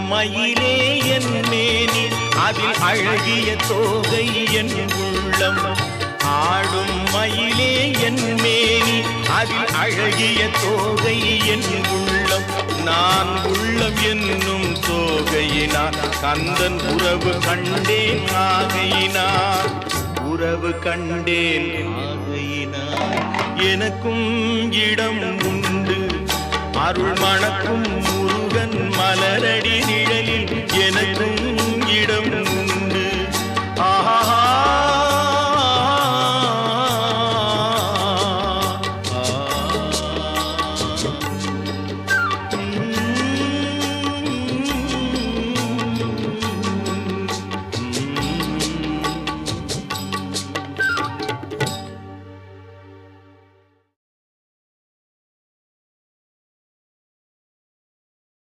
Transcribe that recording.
மயிலே என் மேனி அதில் அழகிய தோகை என் உள்ளம். ஆடும் மயிலே என் மேனி அதில் அழகிய தோகை என் உள்ளம். நான் உள்ளம் என்னும் தோகையினார் கந்தன் உறவு கண்டேன் ஆகையினார். உறவு கண்டேன் ஆகையினார். எனக்கும் இடம் உண்டு அருள் மணக்கும் முருக